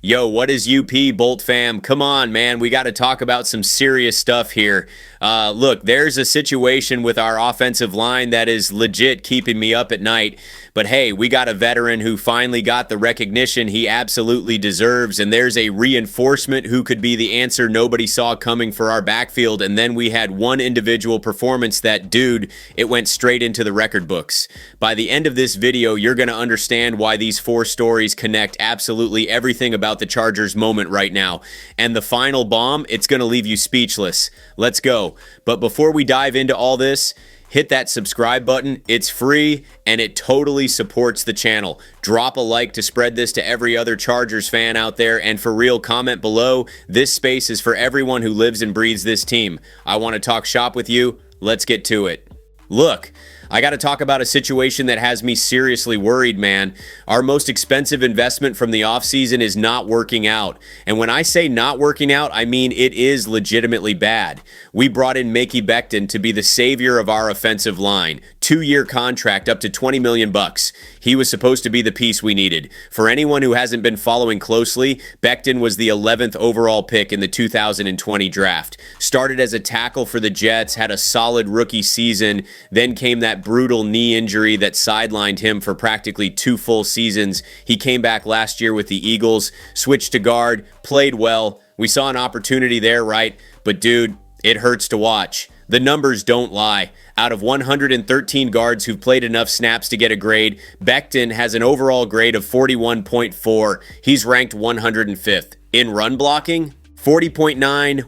Yo, what is UP, Bolt fam? Come on, man. We got to talk about some serious stuff here. Look, there's a situation with our offensive line that is legit keeping me up at night. But hey, we got a veteran who finally got the recognition he absolutely deserves. And there's a reinforcement who could be the answer nobody saw coming for our backfield. And then we had one individual performance that, dude, it went straight into the record books. By the end of this video, you're going to understand why these four stories connect absolutely everything about the Chargers moment right now. And the final bomb, it's going to leave you speechless. Let's go. But before we dive into all this, hit that subscribe button. It's free and it totally supports the channel. Drop a like to spread this to every other Chargers fan out there. And for real, comment below. This space is for everyone who lives and breathes this team. I want to talk shop with you. Let's get to it. Look, I got to talk about a situation that has me seriously worried, man. Our most expensive investment from the offseason is not working out. And when I say not working out, I mean it is legitimately bad. We brought in Mekhi Becton to be the savior of our offensive line. 2-year contract up to $20 million bucks. He was supposed to be the piece we needed. For anyone who hasn't been following closely, Becton was the 11th overall pick in the 2020 draft. Started as a tackle for the Jets, had a solid rookie season, then came that brutal knee injury that sidelined him for practically 2 full seasons. He came back last year with the Eagles, switched to guard, played well. We saw an opportunity there, right? But dude, it hurts to watch. The numbers don't lie. Out of 113 guards who've played enough snaps to get a grade, Becton has an overall grade of 41.4. He's ranked 105th. In run blocking, 40.9,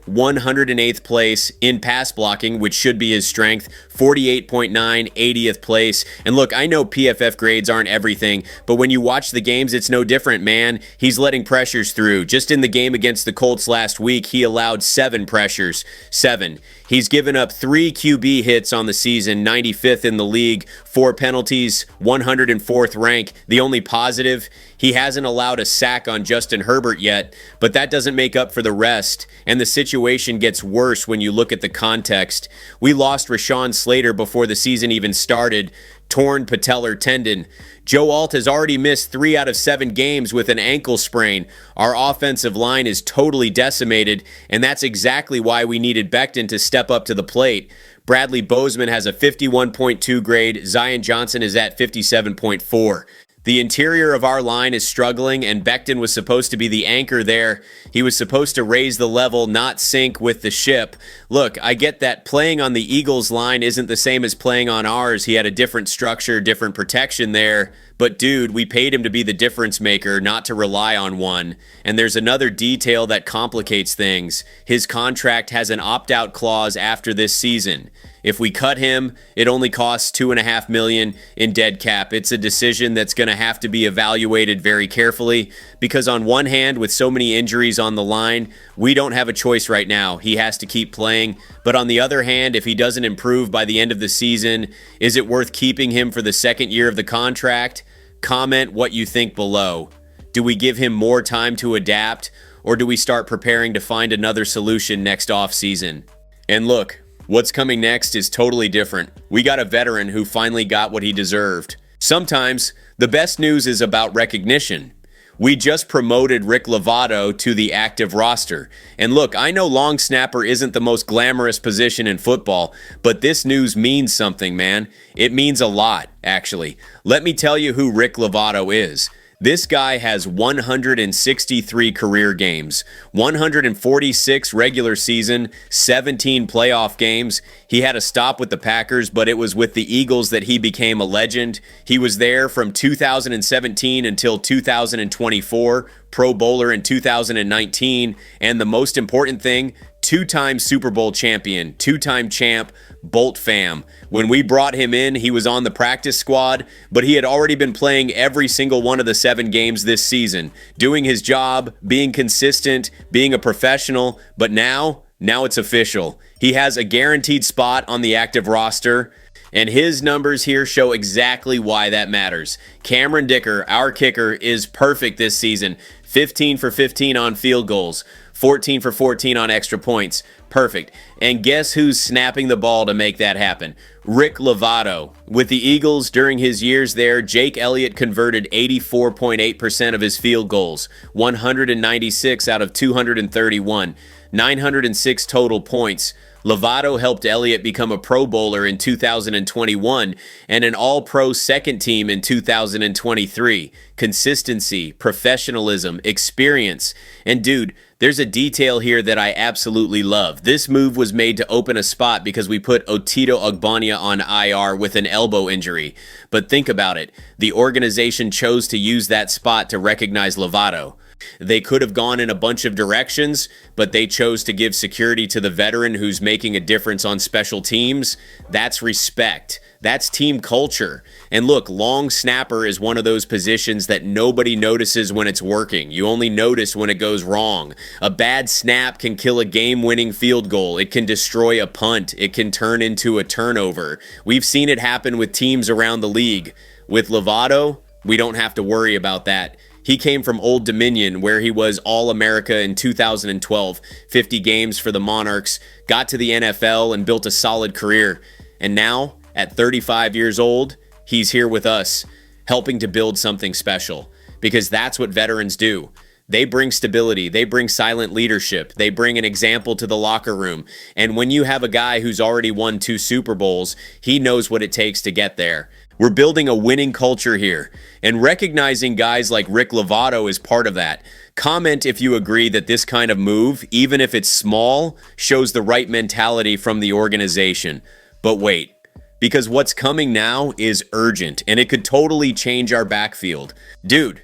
108th place. In pass blocking, which should be his strength, 48.9, 80th place. And look, I know PFF grades aren't everything, but when you watch the games, it's no different, man. He's letting pressures through. Just in the game against the Colts last week, he allowed 7 pressures. 7. He's given up 3 QB hits on the season, 95th in the league, 4 penalties, 104th rank. The only positive, he hasn't allowed a sack on Justin Herbert yet, but that doesn't make up for the rest, and the situation gets worse when you look at the context. We lost Rashawn Slater before the season even started, torn patellar tendon. Joe Alt has already missed 3 out of 7 games with an ankle sprain. Our offensive line is totally decimated, and that's exactly why we needed Becton to step up to the plate. Bradley Bozeman has a 51.2 grade. Zion Johnson is at 57.4. The interior of our line is struggling, and Becton was supposed to be the anchor there. He was supposed to raise the level, not sink with the ship. Look, I get that playing on the Eagles line isn't the same as playing on ours. He had a different structure, different protection there. But dude, we paid him to be the difference maker, not to rely on one. And there's another detail that complicates things. His contract has an opt-out clause after this season. If we cut him, it only costs $2.5 million in dead cap. It's a decision that's going to have to be evaluated very carefully because on one hand, with so many injuries on the line, we don't have a choice right now. He has to keep playing. But on the other hand, if he doesn't improve by the end of the season, is it worth keeping him for the second year of the contract? Comment what you think below. Do we give him more time to adapt, or do we start preparing to find another solution next offseason? And look, what's coming next is totally different. We got a veteran who finally got what he deserved. Sometimes, the best news is about recognition. We just promoted Rick Lovato to the active roster. And look, I know long snapper isn't the most glamorous position in football, but this news means something, man. It means a lot, actually. Let me tell you who Rick Lovato is. This guy has 163 career games, 146 regular season, 17 playoff games. He had a stop with the Packers, but it was with the Eagles that he became a legend. He was there from 2017 until 2024, Pro Bowler in 2019, and the most important thing, 2-time Super Bowl champion, 2-time champ, Bolt fam. When we brought him in, he was on the practice squad, but he had already been playing every single one of the 7 games this season, doing his job, being consistent, being a professional, but now it's official. He has a guaranteed spot on the active roster, and his numbers here show exactly why that matters. Cameron Dicker, our kicker, is perfect this season. 15 for 15 on field goals, 14 for 14 on extra points. Perfect. And guess who's snapping the ball to make that happen? Rick Lovato. With the Eagles during his years there, Jake Elliott converted 84.8% of his field goals, 196 out of 231, 906 total points. Lovato helped Elliott become a Pro Bowler in 2021 and an All-Pro second team in 2023. Consistency, professionalism, experience. And dude, there's a detail here that I absolutely love. This move was made to open a spot because we put Otito Ogbonnia on IR with an elbow injury. But think about it. The organization chose to use that spot to recognize Lovato. They could have gone in a bunch of directions, but they chose to give security to the veteran who's making a difference on special teams. That's respect. That's team culture. And look, long snapper is one of those positions that nobody notices when it's working. You only notice when it goes wrong. A bad snap can kill a game-winning field goal. It can destroy a punt. It can turn into a turnover. We've seen it happen with teams around the league. With Lovato, we don't have to worry about that. He came from Old Dominion, where he was All-America in 2012, 50 games for the Monarchs, got to the NFL and built a solid career. And now, at 35 years old, he's here with us, helping to build something special. Because that's what veterans do. They bring stability. They bring silent leadership. They bring an example to the locker room. And when you have a guy who's already won 2 Super Bowls, he knows what it takes to get there. We're building a winning culture here, and recognizing guys like Rick Lovato is part of that. Comment if you agree that this kind of move, even if it's small, shows the right mentality from the organization. But wait, because what's coming now is urgent, and it could totally change our backfield. Dude,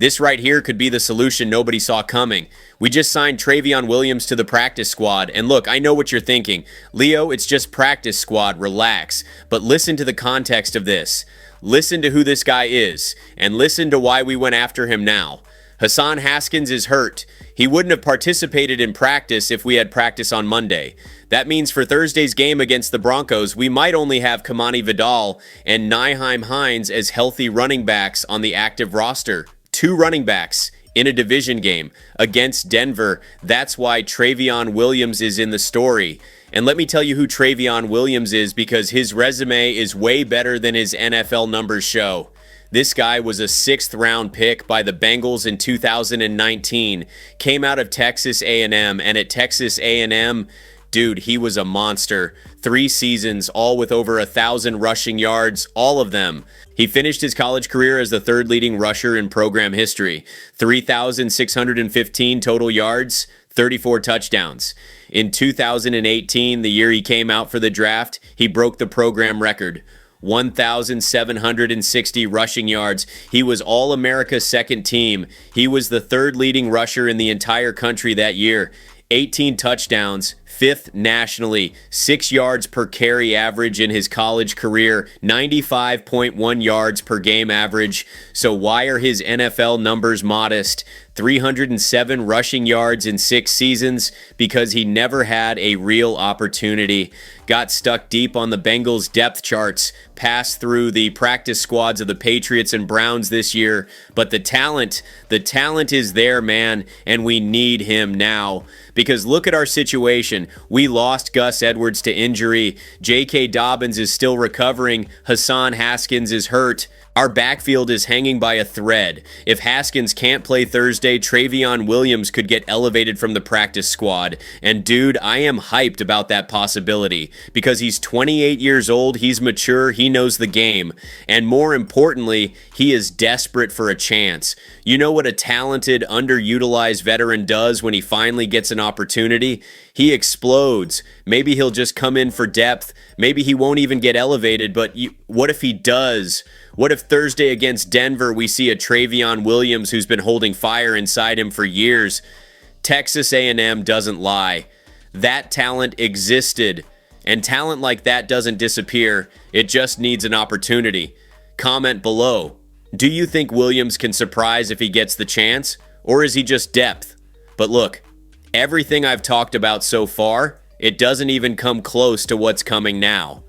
this right here could be the solution nobody saw coming. We just signed Travion Williams to the practice squad. And look, I know what you're thinking. Leo, it's just practice squad, relax. But listen to the context of this. Listen to who this guy is. And listen to why we went after him now. Hassan Haskins is hurt. He wouldn't have participated in practice if we had practice on Monday. That means for Thursday's game against the Broncos, we might only have Kamani Vidal and Nyheim Hines as healthy running backs on the active roster. 2 running backs in a division game against Denver. That's why Travion Williams is in the story. And let me tell you who Travion Williams is, because his resume is way better than his NFL numbers show. This guy was a 6th round pick by the Bengals in 2019. Came out of Texas A&M, and at Texas A&M, dude, he was a monster. 3 seasons, all with over 1,000 rushing yards, all of them. He finished his college career as the 3rd leading rusher in program history. 3,615 total yards, 34 touchdowns. In 2018, the year he came out for the draft, he broke the program record. 1,760 rushing yards. He was All-America second team. He was the 3rd leading rusher in the entire country that year. 18 touchdowns, 5th nationally, 6 yards per carry average in his college career, 95.1 yards per game average. So why are his NFL numbers modest? 307 rushing yards in 6 seasons, because he never had a real opportunity. Got stuck deep on the Bengals depth charts, passed through the practice squads of the Patriots and Browns this year. But the talent is there, man, and we need him now. Because look at our situation. We lost Gus Edwards to injury. J.K. Dobbins is still recovering. Hassan Haskins is hurt. Our backfield is hanging by a thread. If Haskins can't play Thursday, Travion Williams could get elevated from the practice squad. And dude, I am hyped about that possibility, because he's 28 years old, he's mature, he knows the game. And more importantly, he is desperate for a chance. You know what a talented, underutilized veteran does when he finally gets an opportunity? He explodes. Maybe he'll just come in for depth. Maybe he won't even get elevated, but what if he does? What if Thursday against Denver we see a Travion Williams who's been holding fire inside him for years? Texas A&M doesn't lie. That talent existed, and talent like that doesn't disappear. It just needs an opportunity. Comment below. Do you think Williams can surprise if he gets the chance, or is he just depth? But look, everything I've talked about so far, it doesn't even come close to what's coming now.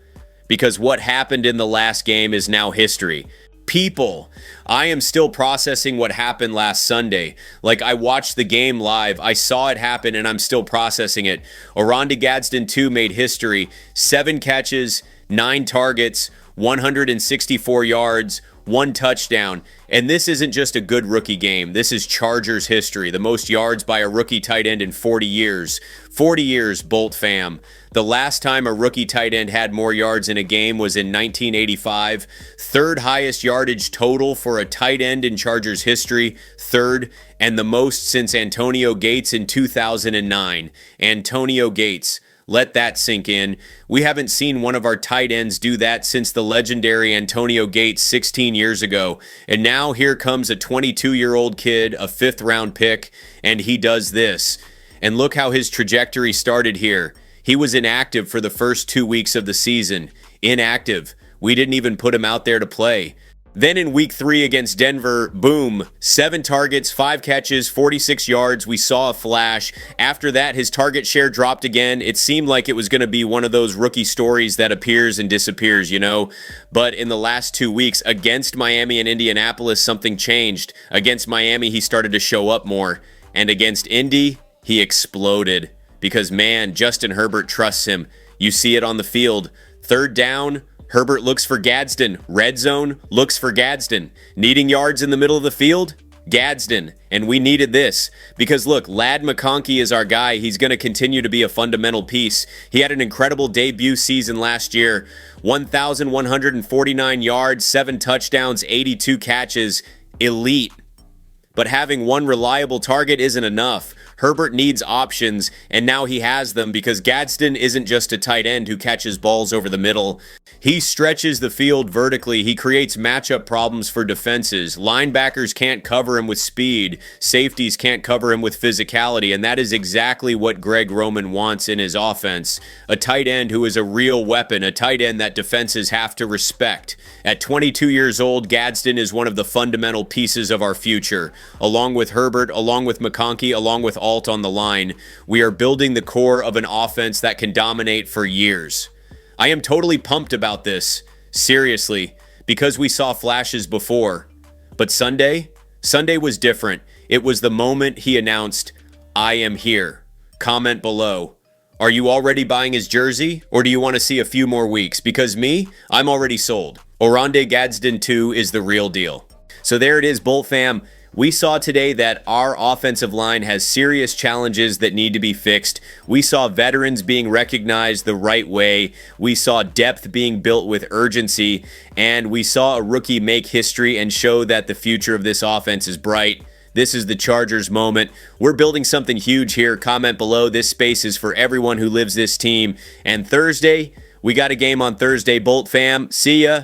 Because what happened in the last game is now history. People, I am still processing what happened last Sunday. Like, I watched the game live, I saw it happen, and I'm still processing it. Oronde Gadsden 2 made history. 7 catches, 9 targets, 164 yards, 1 touchdown. And this isn't just a good rookie game. This is Chargers history. The most yards by a rookie tight end in 40 years. 40 years, Bolt fam. The last time a rookie tight end had more yards in a game was in 1985. Third highest yardage total for a tight end in Chargers history. Third, and the most since Antonio Gates in 2009. Antonio Gates. Let that sink in. We haven't seen one of our tight ends do that since the legendary Antonio Gates 16 years ago. And now here comes a 22-year-old kid, a 5th-round pick, and he does this. And look how his trajectory started here. He was inactive for the first 2 weeks of the season. Inactive. We didn't even put him out there to play. Then in week 3 against Denver, boom, 7 targets, 5 catches, 46 yards. We saw a flash. After that, his target share dropped again. It seemed like it was going to be one of those rookie stories that appears and disappears, you know. But in the last 2 weeks against Miami and Indianapolis, something changed. Against Miami, he started to show up more. And against Indy, he exploded. Because, man, Justin Herbert trusts him. You see it on the field. 3rd down, Herbert looks for Gadsden. Red zone, looks for Gadsden. Needing yards in the middle of the field? Gadsden. And we needed this. Because look, Ladd McConkey is our guy. He's going to continue to be a fundamental piece. He had an incredible debut season last year. 1,149 yards, 7 touchdowns, 82 catches. Elite. But having one reliable target isn't enough. Herbert needs options, and now he has them because Gadsden isn't just a tight end who catches balls over the middle. He stretches the field vertically. He creates matchup problems for defenses. Linebackers can't cover him with speed. Safeties can't cover him with physicality, and that is exactly what Greg Roman wants in his offense. A tight end who is a real weapon, a tight end that defenses have to respect. At 22 years old, Gadsden is one of the fundamental pieces of our future. Along with Herbert, along with McConkey, along with Alt on the line, we are building the core of an offense that can dominate for years. I am totally pumped about this, seriously, because we saw flashes before. But Sunday was different. It was the moment he announced, "I am here." Comment below. Are you already buying his jersey, or do you want to see a few more weeks? Because me, I'm already sold. Oronde Gadsden 2 is the real deal. So there it is, Bolt fam. We saw today that our offensive line has serious challenges that need to be fixed. We saw veterans being recognized the right way. We saw depth being built with urgency. And we saw a rookie make history and show that the future of this offense is bright. This is the Chargers moment. We're building something huge here. Comment below. This space is for everyone who lives this team. And Thursday, we got a game on Thursday. Bolt fam, see ya.